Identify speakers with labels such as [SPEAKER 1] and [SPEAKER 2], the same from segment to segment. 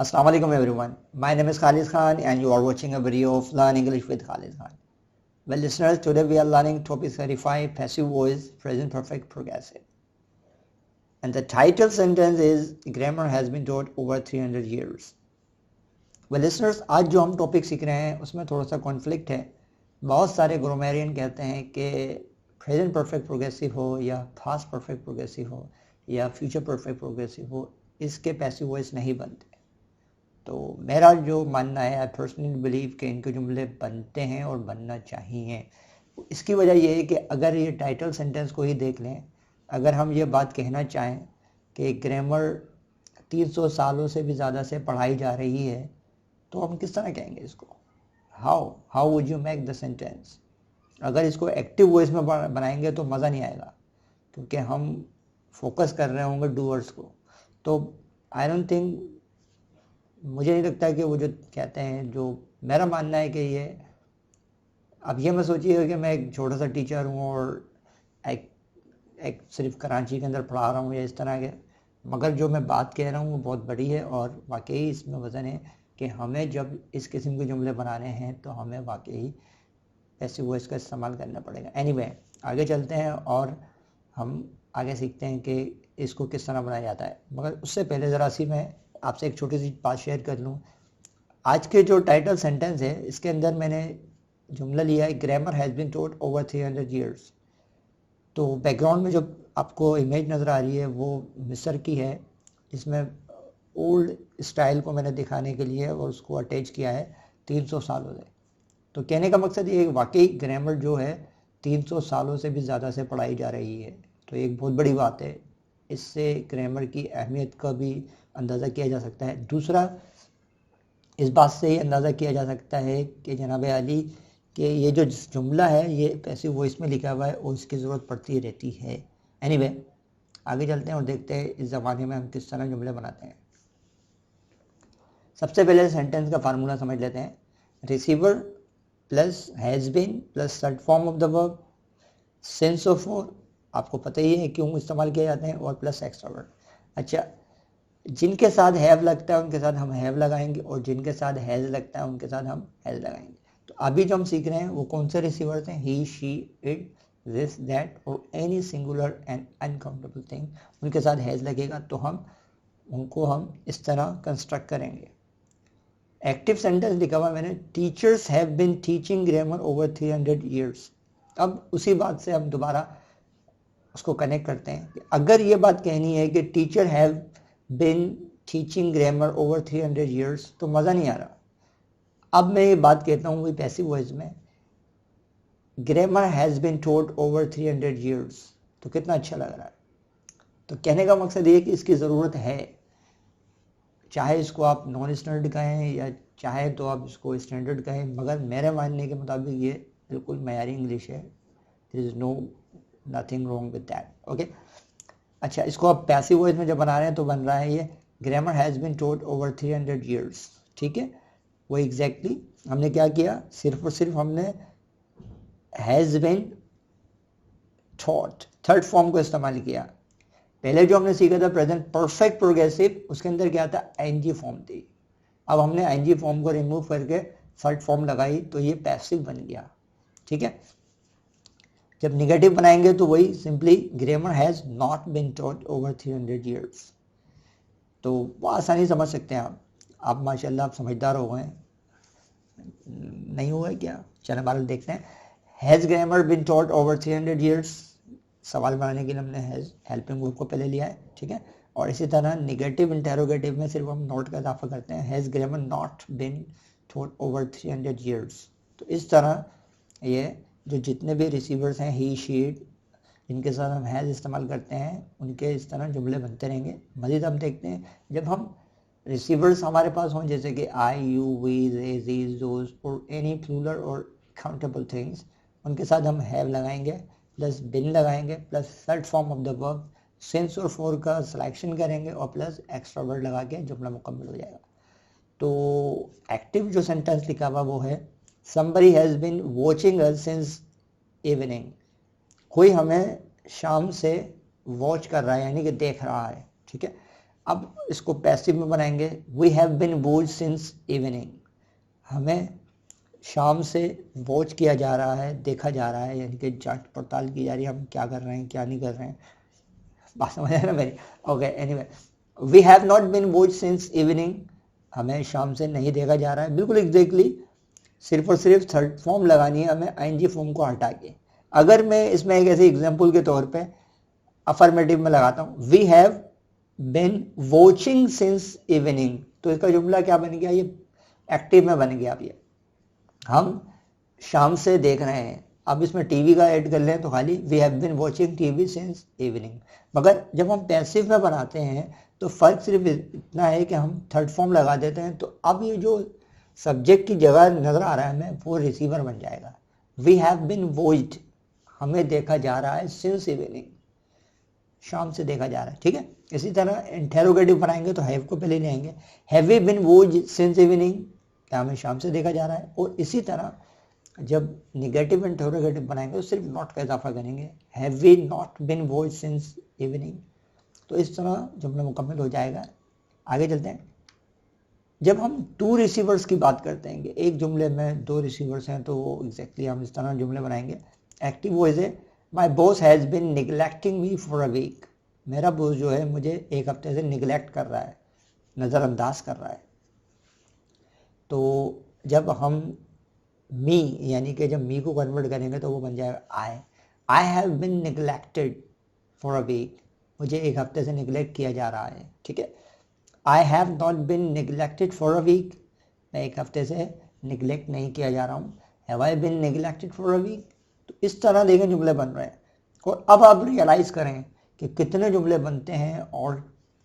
[SPEAKER 1] Assalamu alaikum everyone. My name is Khalid Khan and you are watching a video of Learn English with Khalid Khan. Well listeners, today we are learning topic 35 passive voice present perfect progressive. And the title sentence is grammar has been taught over 300 years. Well listeners, आज जो हम topic सीख रहे हैं उसमें थोड़ा सा conflict है. बहुत सारे ग्रामरियन कहते हैं कि प्रेजेंट परफेक्ट प्रोग्रेसिव हो या पास्ट परफेक्ट प्रोग्रेसिव हो या फ्यूचर परफेक्ट प्रोग्रेसिव हो, इसके पैसिव वॉइस नहीं बनते. तो मेरा जो मानना है, आई पर्सनली बिलीव कि इनके जुमले बनते हैं और बनना चाहिए. इसकी वजह यह है कि अगर ये टाइटल सेंटेंस को ही देख लें, अगर हम ये बात कहना चाहें कि ग्रामर 300 सालों से भी ज़्यादा से पढ़ाई जा रही है, तो हम किस तरह कहेंगे इसको? How would you make the sentence? अगर इसको एक्टिव वॉइस में बनाएंगे तो मज़ा नहीं आएगा, क्योंकि हम फोकस कर रहे होंगे डूअर्स को. तो आई डोंट थिंक, मुझे नहीं लगता कि वो जो कहते हैं, जो मेरा मानना है कि ये, अब ये मैं सोचिएगा कि मैं एक छोटा सा टीचर हूँ और एक सिर्फ कराची के अंदर पढ़ा रहा हूँ या इस तरह के, मगर जो मैं बात कह रहा हूँ वो बहुत बड़ी है और वाकई इसमें वज़न है कि हमें जब इस किस्म के जुमले बनाने हैं तो हमें वाकई पैसिव वॉइस का इस्तेमाल करना पड़ेगा. एनीवे, आगे चलते हैं और हम आगे सीखते हैं कि इसको किस तरह बनाया जाता है. मगर उससे पहले ज़रा सी मैं आपसे एक छोटी सी बात शेयर कर लूँ. आज के जो टाइटल सेंटेंस है, इसके अंदर मैंने जुमला लिया है grammar has been taught over 300 years. तो बैकग्राउंड में जो आपको इमेज नज़र आ रही है वो मिस्र की है, जिसमें ओल्ड स्टाइल को मैंने दिखाने के लिए और उसको अटैच किया है 300 सालों से. तो कहने का मकसद ये है कि वाकई ग्रामर जो है 300 सालों से भी ज़्यादा से पढ़ाई जा रही है. तो एक बहुत बड़ी बात है. इससे ग्रामर की अहमियत का भी अंदाज़ा किया जा सकता है. दूसरा, इस बात से ही अंदाज़ा किया जा सकता है कि जनाब अली कि ये जो जुमला है ये पैसिव वॉइस में लिखा हुआ है और इसकी ज़रूरत पड़ती रहती है. एनीवे, आगे चलते हैं और देखते हैं इस ज़माने में हम किस तरह जुमले बनाते हैं. सबसे पहले सेंटेंस का फार्मूला समझ लेते हैं. Receiver plus has been plus third form of the verb since of for, आपको पता ही है क्यों इस्तेमाल किए जाते हैं, और प्लस एक्स्ट्रा वर्ड. अच्छा, जिनके साथ हैव लगता है उनके साथ हम हैव लगाएंगे और जिनके साथ हैज़ लगता है उनके साथ हम हैज़ लगाएंगे. तो अभी जो हम सीख रहे हैं वो कौन से रिसीवर्स हैं? ही, शी, इट, दिस, दैट और any singular and uncountable thing, उनके साथ हैज़ लगेगा. तो उनको हम इस तरह कंस्ट्रक्ट करेंगे. एक्टिव सेंटेंस लिखा हुआ मैंने, teachers have been teaching grammar over 300 years. अब उसी बात से हम दोबारा उसको कनेक्ट करते हैं कि अगर ये बात कहनी है कि teacher have been teaching grammar over 300 years, तो मज़ा नहीं आ रहा. अब मैं ये बात कहता हूँ वही पैसिव वॉइस में, grammar has been taught over 300 years, तो कितना अच्छा लग रहा है. तो कहने का मकसद ये कि इसकी ज़रूरत है. चाहे इसको आप नॉन स्टैंडर्ड कहें या चाहे तो आप इसको स्टैंडर्ड कहें, मगर मेरे मानने के मुताबिक ये बिल्कुल मयारी इंग्लिश है. There is nothing wrong with that. Okay. अच्छा, इसको आप पैसिव वॉइस में जब बना रहे हैं तो बन रहा है ये grammar has been taught over 300 years. ठीक है, वो एग्जैक्टली हमने क्या किया, सिर्फ और सिर्फ हमने has been taught third form को इस्तेमाल किया. पहले जो हमने सीखा था प्रेजेंट परफेक्ट प्रोग्रेसिव, उसके अंदर क्या था, आईएनजी फॉर्म थी. अब हमने आईएनजी फॉर्म को रिमूव करके थर्ड फॉर्म लगाई तो ये पैसिव बन गया. ठीक है. जब निगेटिव बनाएंगे तो वही simply grammar has not been taught over 300 years. तो वो आसानी समझ सकते हैं आप माशाल्लाह आप समझदार हो गए. नहीं हुआ है क्या? चलो हमारा देखते हैं. Has grammar been taught over 300 years, सवाल बनाने के लिए हमने हैज़ हेल्पिंग वर्ब को पहले लिया है. ठीक है. और इसी तरह निगेटिव इंटेरोगेटिव में सिर्फ हम नॉट का इजाफा करते हैं, has grammar not been taught over 300 years. तो इस तरह ये जो जितने भी रिसीवर्स हैं, ही, शी, जिनके साथ हम हैज़ इस्तेमाल करते हैं, उनके इस तरह जुमले बनते रहेंगे. मज़ीद हम देखते हैं जब हम रिसीवर्स हमारे पास हों, जैसे कि I, you, we, they, these, those और एनी प्लूरल और काउंटेबल थिंग्स, उनके साथ हम हैव लगाएंगे प्लस बिन लगाएंगे plus third form of the verb since और फॉर का सिलेक्शन करेंगे और प्लस एक्स्ट्रा वर्ड लगा के जुमला मुकम्मल हो जाएगा. तो एक्टिव जो सेंटेंस लिखा हुआ वो है, somebody has been watching us since evening. कोई हमें शाम से वॉच कर रहा है, यानी कि देख रहा है. ठीक है. अब इसको पैसिव में बनाएंगे, we have been watch since evening, हमें शाम से वॉच किया जा रहा है, देखा जा रहा है, यानी कि जांच पड़ताल की जा रही है हम क्या कर रहे हैं क्या नहीं कर रहे हैं, बात समझ है ना मेरी। Okay, anyway, we have not been watch since evening, हमें शाम से नहीं देखा जा रहा है, बिल्कुल एग्जैक्टली, सिर्फ और सिर्फ थर्ड फॉर्म लगानी है हमें आईएनजी फॉर्म को हटा के। अगर मैं इसमें एक ऐसे एग्जांपल के तौर पे अफर्मेटिव में लगाता हूँ, we have been watching since evening, तो इसका जुमला क्या बन गया, ये एक्टिव में बन गया। अब ये हम शाम से देख रहे हैं, अब इसमें टीवी का ऐड कर लें तो खाली we have been watching TV since evening. मगर जब हम पैसिव में बनाते हैं तो फर्क सिर्फ इतना है कि हम थर्ड फॉर्म लगा देते हैं, तो अब ये जो सब्जेक्ट की जगह नजर आ रहा है हमें, वो रिसीवर बन जाएगा। वी हैव बीन वॉच्ड, हमें देखा जा रहा है, सिंस इवनिंग, शाम से देखा जा रहा है, ठीक है। इसी तरह इंटेरोगेटिव बनाएंगे तो हैव को पहले ले आएंगे, have we been watched since evening, क्या हमें शाम से देखा जा रहा है। और इसी तरह जब निगेटिव इंटेरोगेटिव बनाएंगे तो सिर्फ नॉट का इजाफा करेंगे, have we not been watched since evening. तो इस तरह जुमला मुकम्मल हो जाएगा। आगे चलते हैं। जब हम टू रिसीवर्स की बात करते हैं, एक जुमले में दो रिसीवर्स हैं, तो वो एग्जैक्टली हम इस तरह जुमले बनाएंगे। एक्टिव वॉइस है, my boss has been neglecting me for a week, मेरा बॉस जो है मुझे एक हफ्ते से निगलेक्ट कर रहा है, नज़रअंदाज कर रहा है। तो जब हम मी यानी कि जब मी को कन्वर्ट करेंगे तो वो बन जाएगा I have been neglected for a week, मुझे एक हफ्ते से निगलेक्ट किया जा रहा है, ठीक है। I have not been neglected for a week, मैं एक हफ्ते से निगलेक्ट नहीं किया जा रहा हूँ। Have I been neglected for a week. तो इस तरह देखें जुमले बन रहे हैं। और अब आप रियलाइज करें कि कितने जुमले बनते हैं और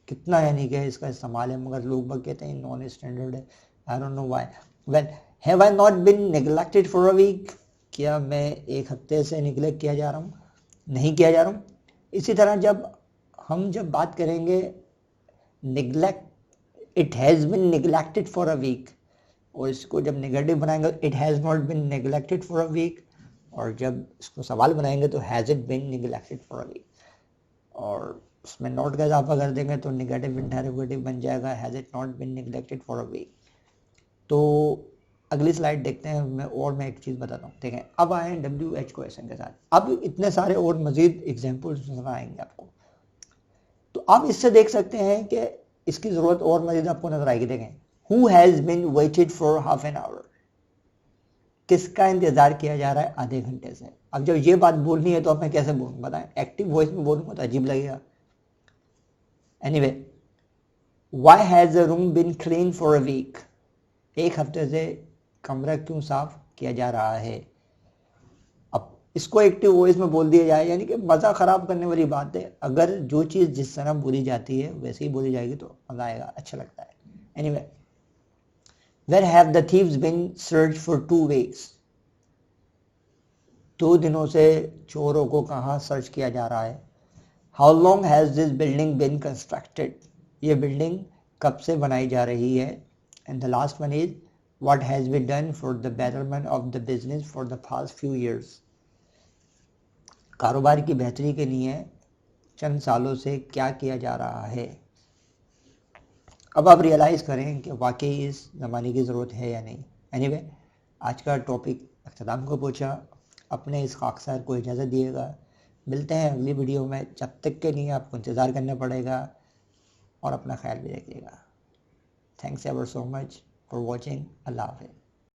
[SPEAKER 1] कितना यानी कि इसका इस्तेमाल है, मगर लोग बाग कहते हैं नॉन स्टैंडर्ड है, I don't know why. Well, have I not been neglected for a week, क्या मैं एक हफ्ते से निगलेक्ट किया जा रहा हूँ, नहीं किया जा रहा हूँ। इसी तरह जब बात करेंगे neglect, it has been neglected for a week, और इसको जब नेगेटिव बनाएंगे it has not been neglected for a week, और जब इसको सवाल बनाएंगे तो has it been neglected for a week, और उसमें नॉट का इजाफा कर देंगे तो निगेटिव इंटेरोगेटिव बन जाएगा, has it not been neglected for a week. तो अगली स्लाइड देखते हैं। मैं एक चीज़ बताता हूँ, देखें। अब आए WH क्वेश्चन के साथ। अब इतने सारे और मजीद एग्जाम्पल्स नजर आएंगे आपको, तो आप इससे देख सकते हैं कि इसकी ज़रूरत और मजीद आपको नजर आएगी। देखें, who has been waited for half an hour, किसका इंतजार किया जा रहा है आधे घंटे से। अब जब ये बात बोलनी है तो अब मैं कैसे बोलूँ बताएं, एक्टिव वॉइस में बोलूँगा तो अजीब लगेगा। Anyway, why has a room been clean for a week, एक हफ्ते से कमरा क्यों साफ किया जा रहा है। अब इसको एक्टिव वॉइस में बोल दिया जाए, यानी कि मज़ा ख़राब करने वाली बात है। अगर जो चीज़ जिस तरह बोली जाती है वैसे ही बोली जाएगी तो मज़ा आएगा, अच्छा लगता है। Anyway, where have the thieves been search for 2 weeks, 2 दिनों से चोरों को कहाँ सर्च किया जा रहा है। How long has this building been constructed, ये बिल्डिंग कब से बनाई जा रही है। And the last one is what has been done for the betterment of the business for the past few years, कारोबार की बेहतरी के लिए चंद सालों से क्या किया जा रहा है। अब आप रियलाइज़ करें कि वाकई इस ज़माने की ज़रूरत है या नहीं। एनीवे, आज का टॉपिक अख्ताम को पहुँचा। अपने इस खाकसार को इजाज़त दिएगा। मिलते हैं अगली वीडियो में, जब तक के लिए आपको इंतज़ार करना पड़ेगा, और अपना ख्याल भी रखिएगा। Thanks ever so much for watching. अल्लाह हाफ़िज़।